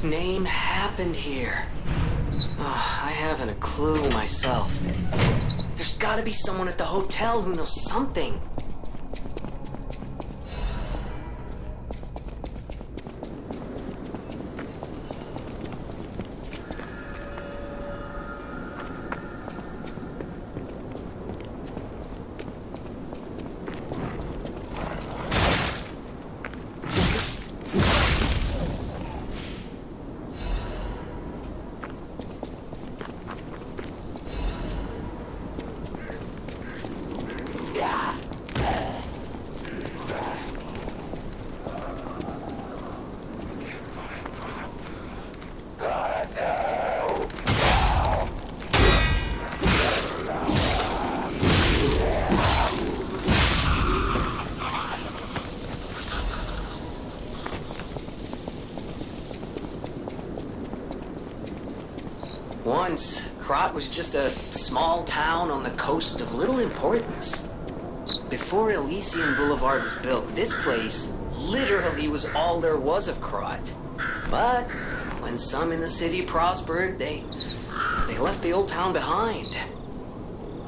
name happened here? I haven't a clue myself. There's gotta be someone at the hotel who knows something. Once, Krat was just a small town on the coast of little importance. Before Elysian Boulevard was built, this place literally was all there was of Krat. But when some in the city prospered, they left the old town behind.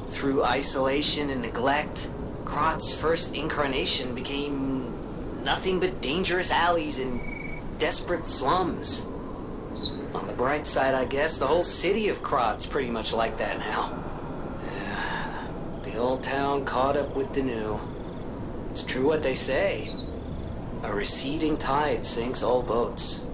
Through isolation and neglect, Krat's first incarnation became nothing but dangerous alleys and desperate slums. On the bright side, I guess, the whole city of Krat's pretty much like that now. The old town caught up with the new. It's true what they say. A receding tide sinks all boats.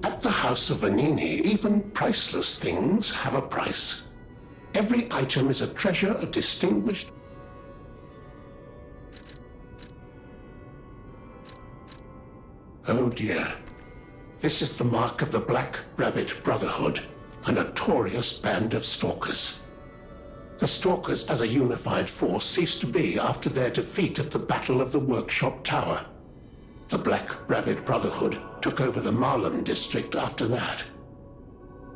At the House of Vanini, even priceless things have a price. Every item is a treasure of distinguished... Oh dear. This is the mark of the Black Rabbit Brotherhood, a notorious band of stalkers. The stalkers as a unified force ceased to be after their defeat at the Battle of the Workshop Tower. The Black Rabbit Brotherhood took over the Marlem district after that.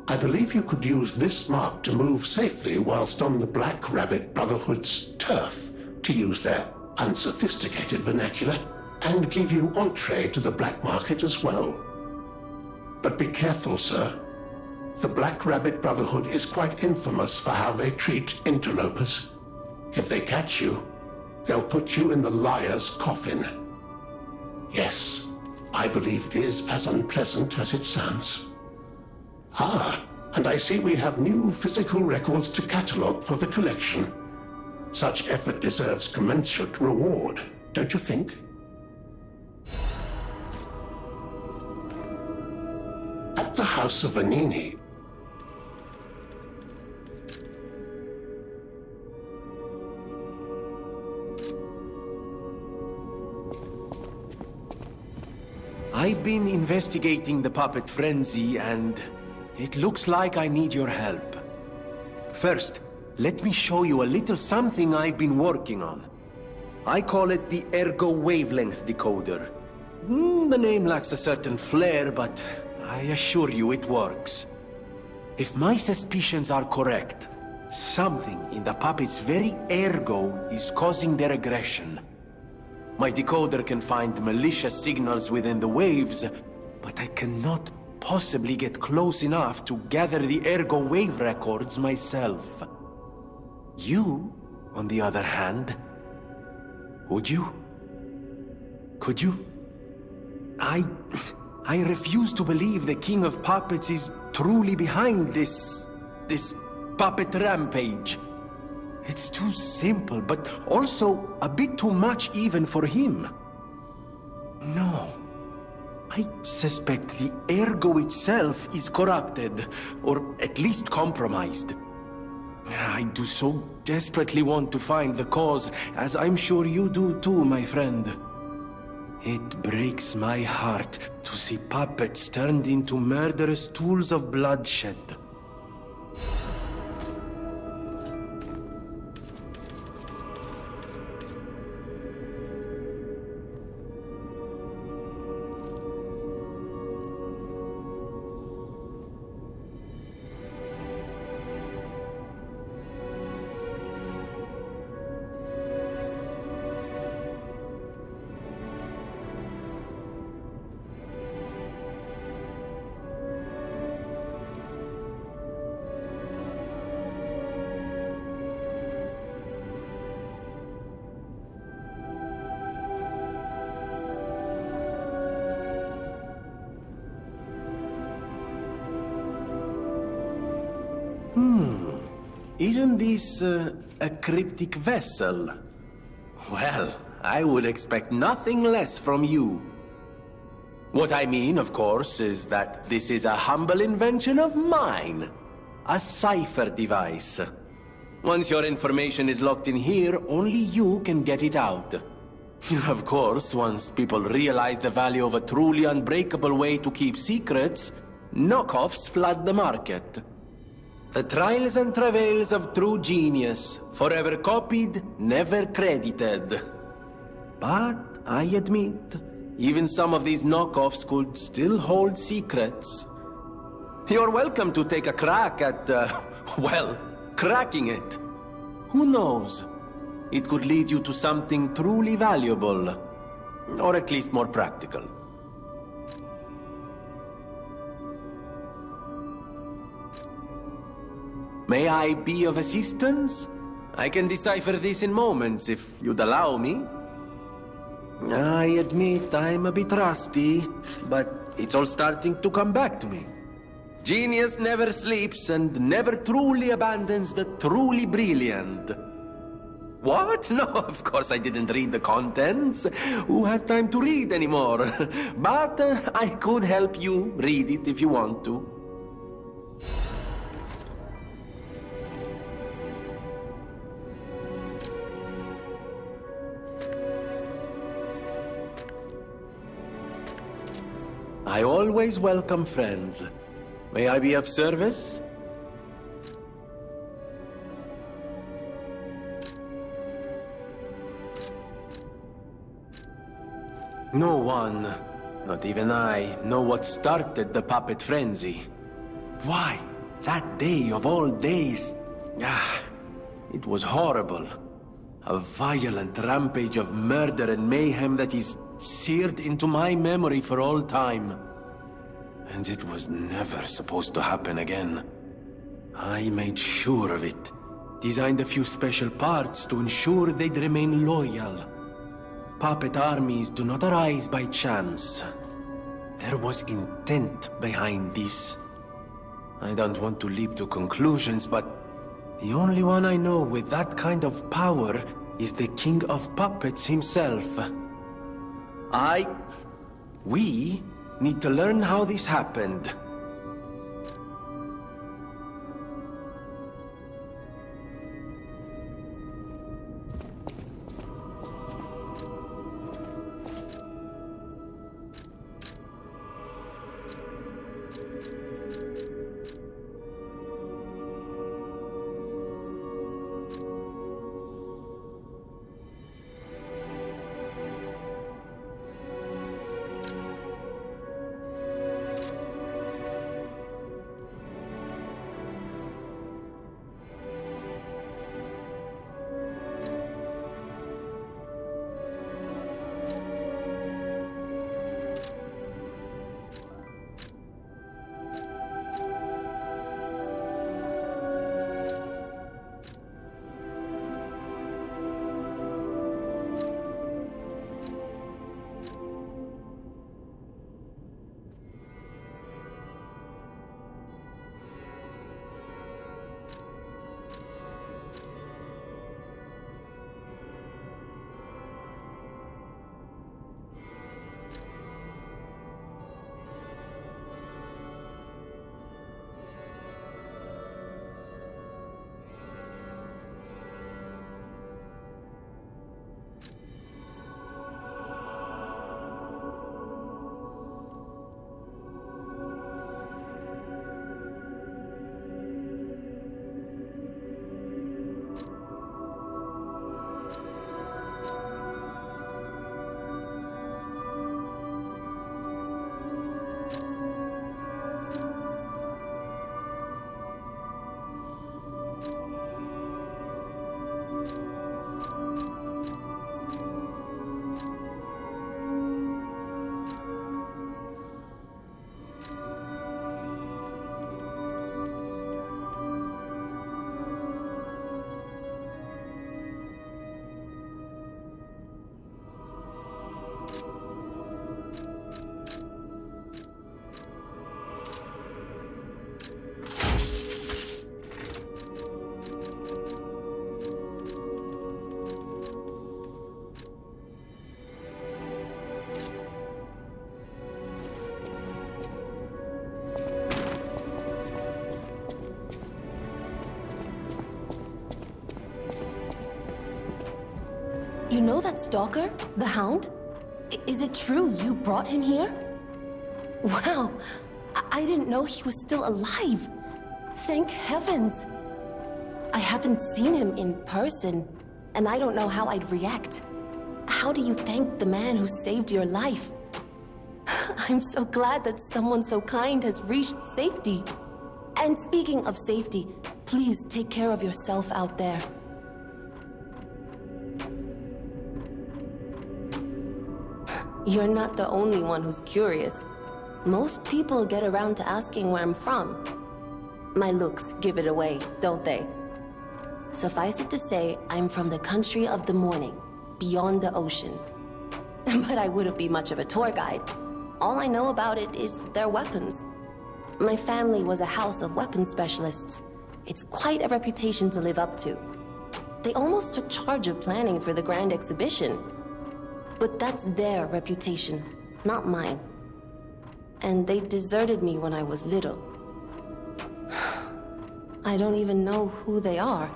I believe you could use this mark to move safely whilst on the Black Rabbit Brotherhood's turf, to use their unsophisticated vernacular, and give you entree to the black market as well. But be careful, sir. The Black Rabbit Brotherhood is quite infamous for how they treat interlopers. If they catch you, they'll put you in the liar's coffin. Yes, I believe it is as unpleasant as it sounds. Ah, and I see we have new physical records to catalogue for the collection. Such effort deserves commensurate reward, don't you think? At the House of Vanini, I've been investigating the puppet frenzy, and it looks like I need your help. First, let me show you a little something I've been working on. I call it the Ergo Wavelength Decoder. The name lacks a certain flair, but I assure you it works. If my suspicions are correct, something in the puppet's very ergo is causing their aggression. My decoder can find malicious signals within the waves, but I cannot possibly get close enough to gather the ergo wave records myself. You, on the other hand, would you? Could you? I refuse to believe the King of Puppets is truly behind this puppet rampage. It's too simple, but also a bit too much even for him. No. I suspect the ergo itself is corrupted, or at least compromised. I do so desperately want to find the cause, as I'm sure you do too, my friend. It breaks my heart to see puppets turned into murderous tools of bloodshed. Isn't this a cryptic vessel? Well, I would expect nothing less from you. What I mean, of course, is that this is a humble invention of mine. A cipher device. Once your information is locked in here, only you can get it out. Of course, once people realize the value of a truly unbreakable way to keep secrets, knockoffs flood the market. The trials and travails of true genius, forever copied, never credited. But I admit, even some of these knockoffs could still hold secrets. You're welcome to take a crack at, well, cracking it. Who knows? It could lead you to something truly valuable. Or at least more practical. May I be of assistance? I can decipher this in moments, if you'd allow me. I admit I'm a bit rusty, but it's all starting to come back to me. Genius never sleeps and never truly abandons the truly brilliant. What? No, of course I didn't read the contents. Who has time to read anymore? But I could help you read it if you want to. I always welcome friends. May I be of service? No one, not even I, know what started the puppet frenzy. Why, that day of all days? It was horrible. A violent rampage of murder and mayhem that is seared into my memory for all time. And it was never supposed to happen again. I made sure of it. Designed a few special parts to ensure they'd remain loyal. Puppet armies do not arise by chance. There was intent behind this. I don't want to leap to conclusions, but the only one I know with that kind of power is the King of Puppets himself. We need to learn how this happened. know that stalker? The Hound? Is it true you brought him here? Wow, I didn't know he was still alive. Thank heavens. I haven't seen him in person, and I don't know how I'd react. How do you thank the man who saved your life? I'm so glad that someone so kind has reached safety. And speaking of safety, please take care of yourself out there. You're not the only one who's curious. Most people get around to asking where I'm from. My looks give it away, don't they? Suffice it to say, I'm from the country of the morning, beyond the ocean. But I wouldn't be much of a tour guide. All I know about it is their weapons. My family was a house of weapons specialists. It's quite a reputation to live up to. They almost took charge of planning for the grand exhibition. But that's their reputation, not mine. And they deserted me when I was little. I don't even know who they are.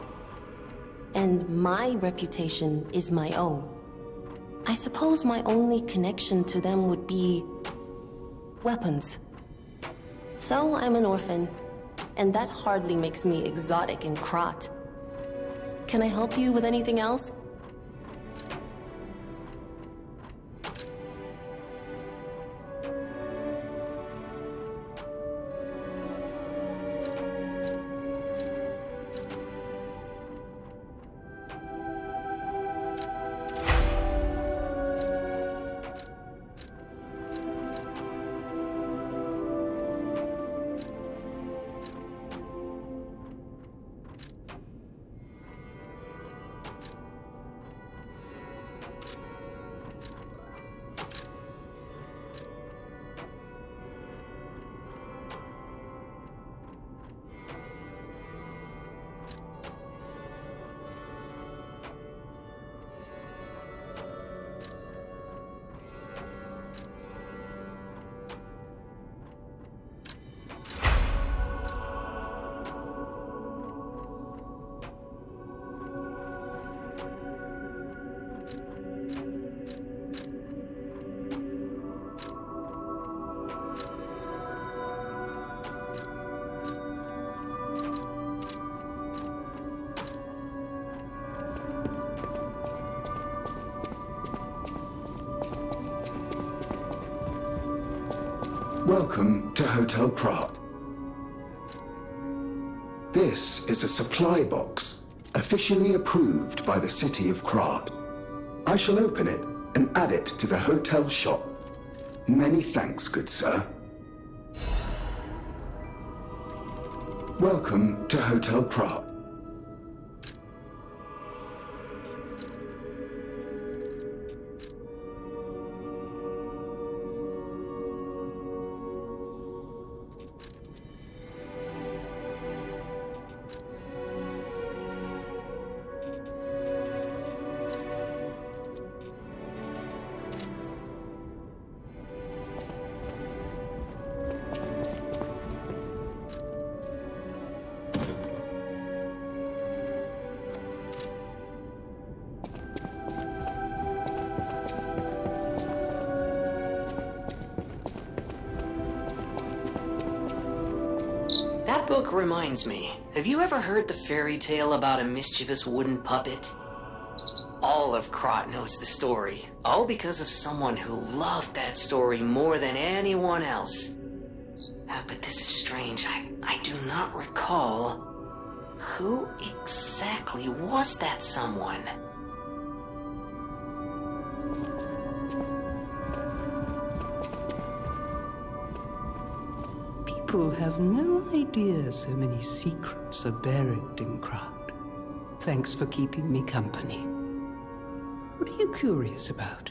And my reputation is my own. I suppose my only connection to them would be weapons. So I'm an orphan, and that hardly makes me exotic in Krat. Can I help you with anything else? Welcome to Hotel Krat. This is a supply box, officially approved by the city of Krat. I shall open it and add it to the hotel shop. Many thanks, good sir. Welcome to Hotel Krat. That book reminds me. Have you ever heard the fairy tale about a mischievous wooden puppet? All of Krat knows the story, all because of someone who loved that story more than anyone else. But this is strange. I do not recall. Who exactly was that someone? People have no idea so many secrets are buried in Krat. Thanks for keeping me company. What are you curious about?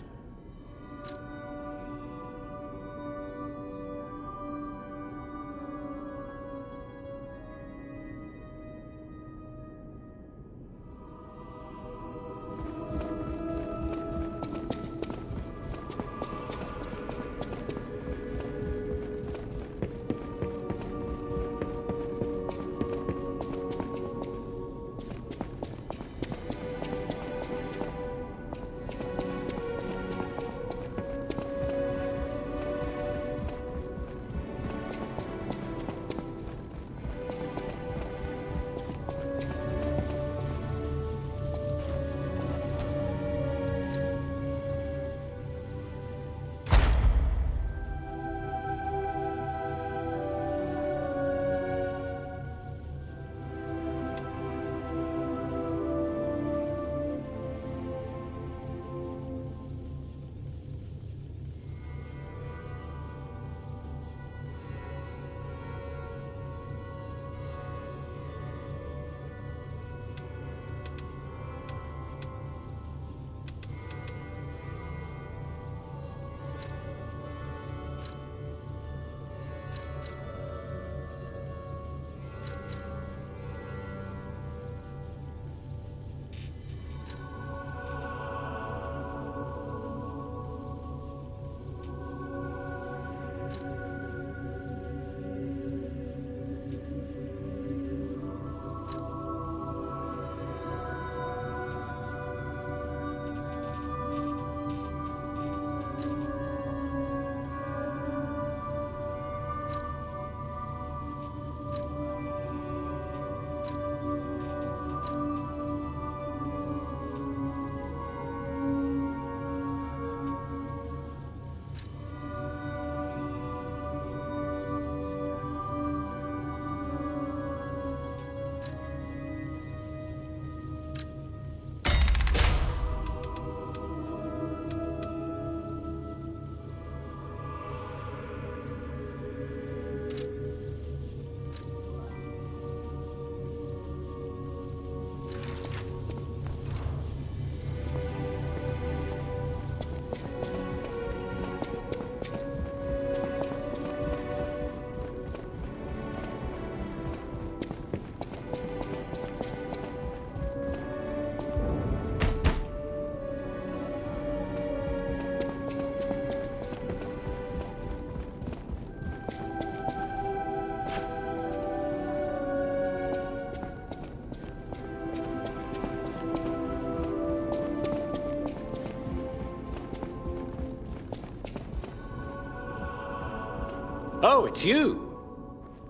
Oh, it's you.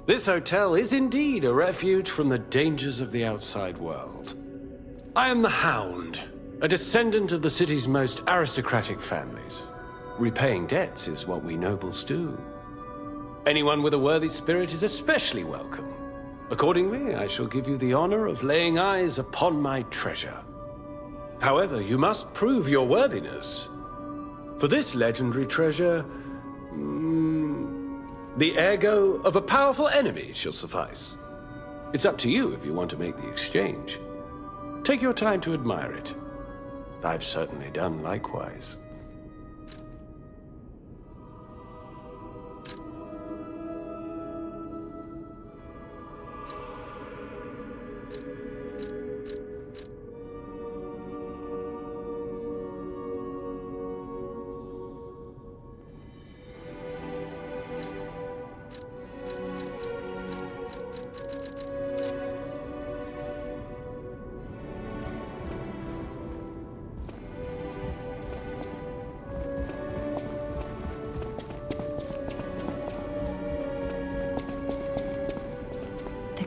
This hotel is indeed a refuge from the dangers of the outside world. I am the Hound, a descendant of the city's most aristocratic families. Repaying debts is what we nobles do. Anyone with a worthy spirit is especially welcome. Accordingly, I shall give you the honor of laying eyes upon my treasure. However, you must prove your worthiness. For this legendary treasure, the ergo of a powerful enemy shall suffice. It's up to you if you want to make the exchange. Take your time to admire it. I've certainly done likewise.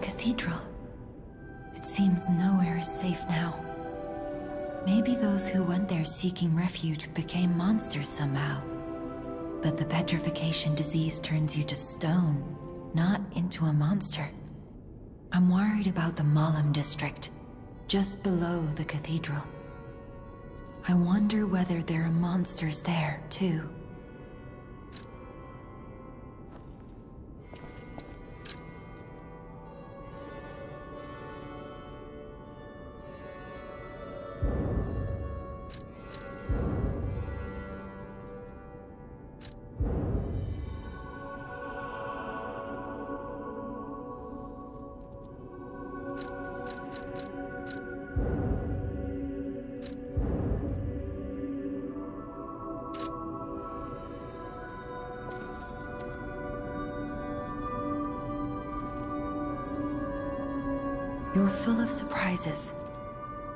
Cathedral. It seems nowhere is safe now. Maybe those who went there seeking refuge became monsters somehow. But the petrification disease turns you to stone, not into a monster. I'm worried about the Malam district, just below the cathedral. I wonder whether there are monsters there, too. You're full of surprises.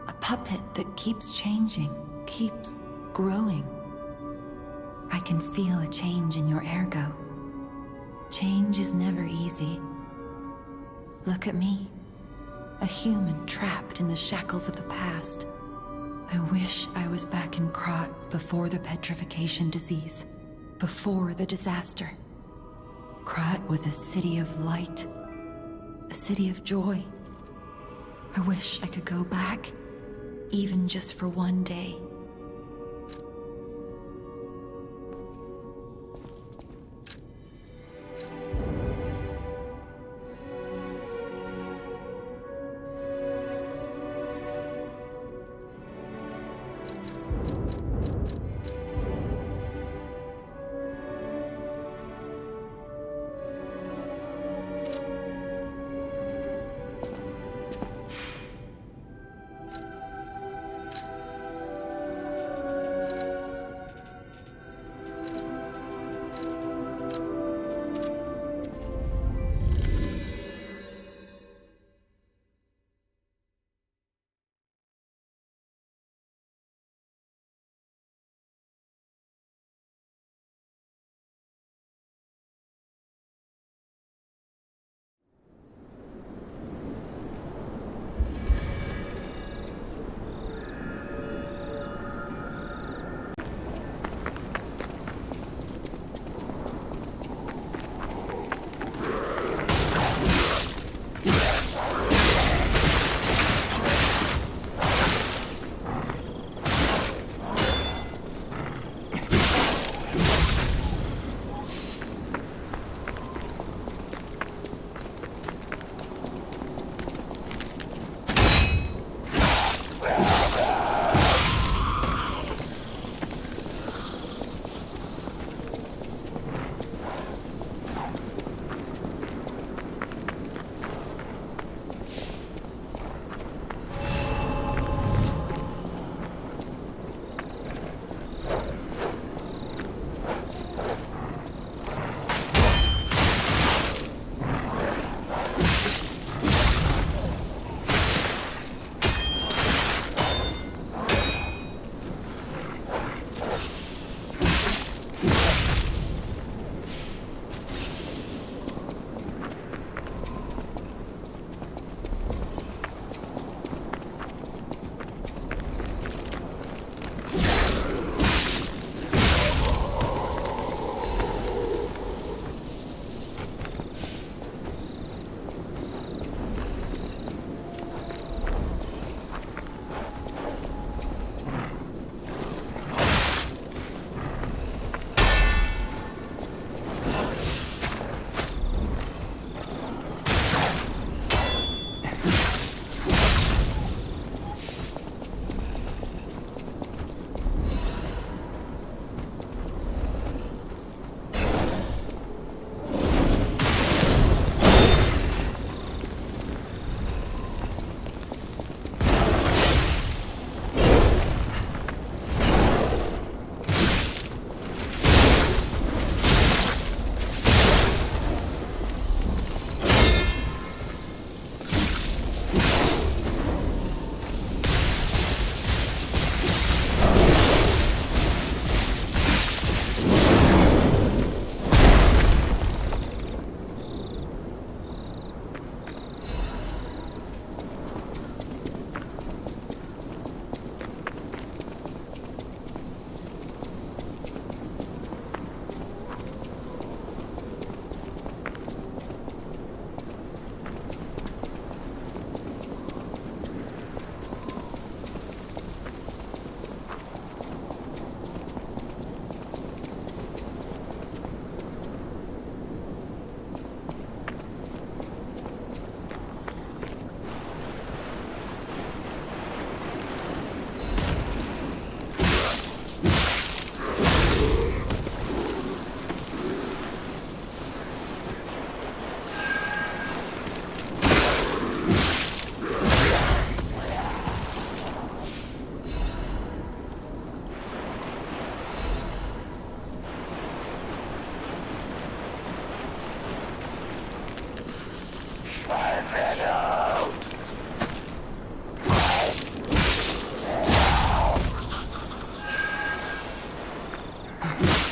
A puppet that keeps changing, keeps growing. I can feel a change in your ergo. Change is never easy. Look at me. A human trapped in the shackles of the past. I wish I was back in Krat before the petrification disease, before the disaster. Krat was a city of light, a city of joy. I wish I could go back, even just for one day. Huh.